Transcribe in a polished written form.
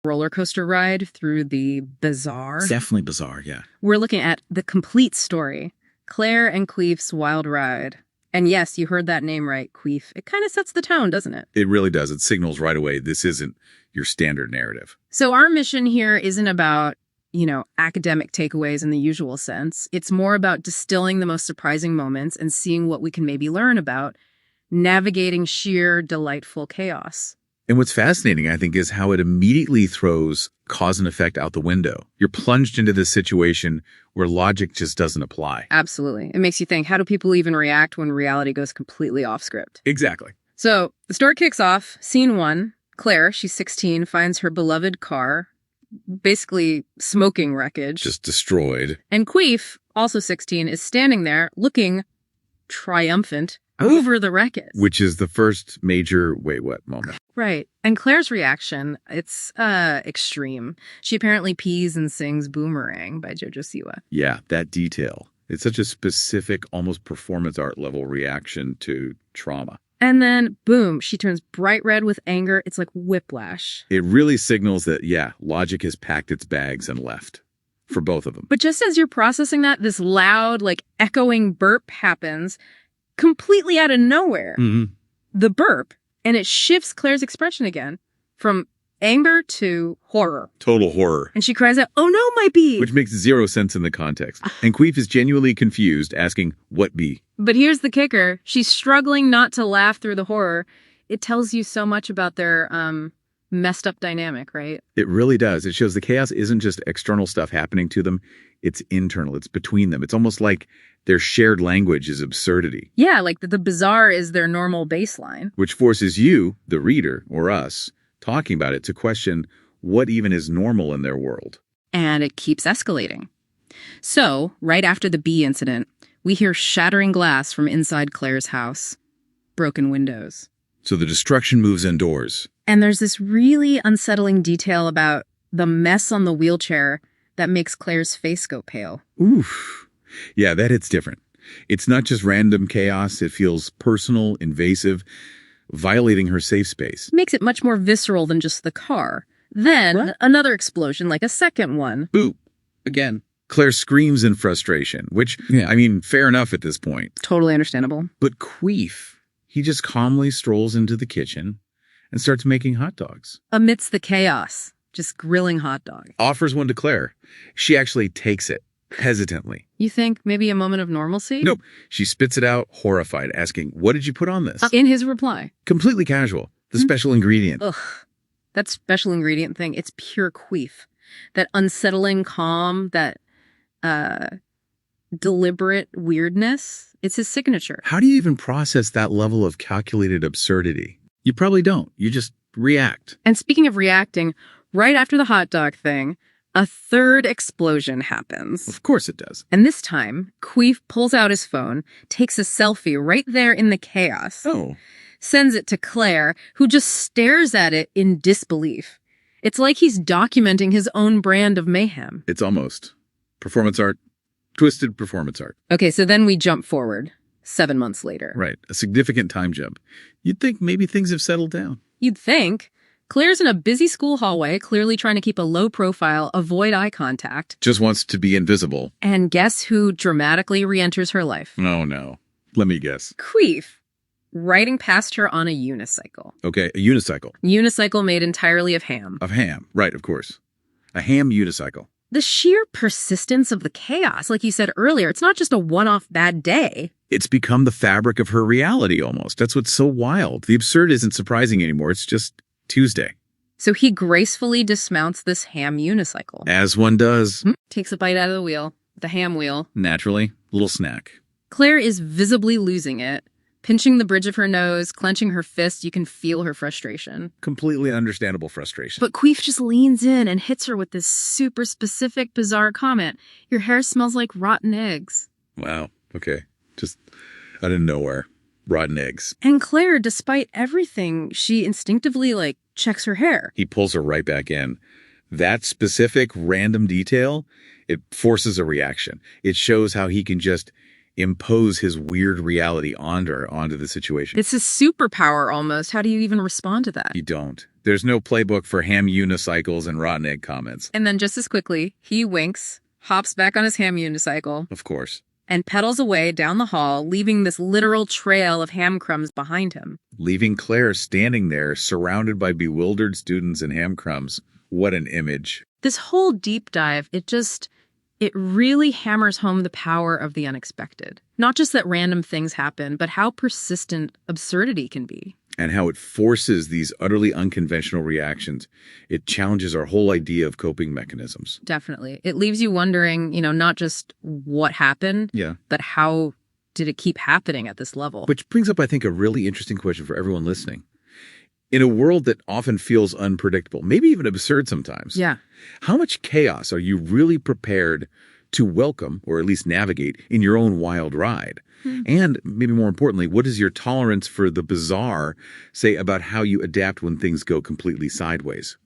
roller coaster ride through the bizarre. It's definitely bizarre, yeah. We're looking at the complete story. Claire and Queef's wild ride. And yes, you heard that name right, Queef. It kind of sets the tone, doesn't it? It really does. It signals right away this isn't your standard narrative. So our mission here isn't about, academic takeaways in the usual sense. It's more about distilling the most surprising moments and seeing what we can maybe learn about navigating sheer delightful chaos. And what's fascinating, I think, is how it immediately throws cause and effect out the window. You're plunged into this situation where logic just doesn't apply. Absolutely. It makes you think, how do people even react when reality goes completely off script? Exactly. So the story kicks off. Scene 1. Claire, she's 16, finds her beloved car, basically smoking wreckage. Just destroyed. And Queef, also 16, is standing there looking triumphant over the wreckage. Which is the first major wait what moment. Right. And Claire's reaction, it's extreme. She apparently pees and sings Boomerang by Jojo Siwa. Yeah, that detail. It's such a specific, almost performance art level reaction to trauma. And then, boom, she turns bright red with anger. It's like whiplash. It really signals that, logic has packed its bags and left. For both of them. But just as you're processing that, this loud, echoing burp happens completely out of nowhere. Mm-hmm. The burp, and it shifts Claire's expression again from anger to horror. Total horror. And she cries out, "Oh no, my bee!" Which makes zero sense in the context. And Queef is genuinely confused, asking, what bee? But here's the kicker. She's struggling not to laugh through the horror. It tells you so much about their messed up dynamic, right? It really does. It shows the chaos isn't just external stuff happening to them. It's internal. It's between them. It's almost like their shared language is absurdity. Yeah, like the bizarre is their normal baseline. Which forces you, the reader, or us, talking about it, to question what even is normal in their world. And it keeps escalating. So, right after the bee incident, we hear shattering glass from inside Claire's house. Broken windows. So the destruction moves indoors. And there's this really unsettling detail about the mess on the wheelchair that makes Claire's face go pale. Oof. Yeah, that hits different. It's not just random chaos. It feels personal, invasive, violating her safe space. Makes it much more visceral than just the car. Then another explosion, like a second one. Boop. Again. Claire screams in frustration, which, fair enough at this point. Totally understandable. But Queef, he just calmly strolls into the kitchen and starts making hot dogs. Amidst the chaos, just grilling hot dogs. Offers one to Claire. She actually takes it, hesitantly. You think maybe a moment of normalcy? Nope. She spits it out, horrified, asking, what did you put on this? In his reply. Completely casual. The special ingredient. Ugh. That special ingredient thing, it's pure Queef. That unsettling calm, that deliberate weirdness, it's his signature. How do you even process that level of calculated absurdity? You probably don't. You just react. And speaking of reacting, right after the hot dog thing, a third explosion happens. Of course it does. And this time, Queef pulls out his phone, takes a selfie right there in the chaos. Oh. Sends it to Claire, who just stares at it in disbelief. It's like he's documenting his own brand of mayhem. It's almost performance art, twisted performance art. Okay, so then we jump forward 7 months later. Right, a significant time jump. You'd think maybe things have settled down. You'd think. Claire's in a busy school hallway, clearly trying to keep a low profile, avoid eye contact. Just wants to be invisible. And guess who dramatically re-enters her life? Oh, no. Let me guess. Queef, riding past her on a unicycle. Okay, a unicycle. Unicycle made entirely of ham. Of ham, right, of course. A ham unicycle. The sheer persistence of the chaos, like you said earlier, it's not just a one-off bad day. It's become the fabric of her reality almost. That's what's so wild. The absurd isn't surprising anymore. It's just Tuesday. So he gracefully dismounts this ham unicycle. As one does. Takes a bite out of the wheel, the ham wheel. Naturally, little snack. Claire is visibly losing it. Pinching the bridge of her nose, clenching her fist, you can feel her frustration. Completely understandable frustration. But Queef just leans in and hits her with this super specific, bizarre comment. Your hair smells like rotten eggs. Wow. Okay. Just out of nowhere. Rotten eggs. And Claire, despite everything, she instinctively, checks her hair. He pulls her right back in. That specific random detail, it forces a reaction. It shows how he can just impose his weird reality onto the situation. It's a superpower almost. How do you even respond to that? You don't. There's no playbook for ham unicycles and rotten egg comments. And then just as quickly, he winks, hops back on his ham unicycle, Of course. and pedals away down the hall, leaving this literal trail of ham crumbs behind him. Leaving Claire standing there, surrounded by bewildered students and ham crumbs. What an image. This whole deep dive, it really hammers home the power of the unexpected. Not just that random things happen, but how persistent absurdity can be. And how it forces these utterly unconventional reactions. It challenges our whole idea of coping mechanisms. Definitely. It leaves you wondering, not just what happened, but how did it keep happening at this level? Which brings up, I think, a really interesting question for everyone listening. In a world that often feels unpredictable, maybe even absurd sometimes, how much chaos are you really prepared to welcome, or at least navigate, in your own wild ride? And maybe more importantly, what is your tolerance for the bizarre say about how you adapt when things go completely sideways?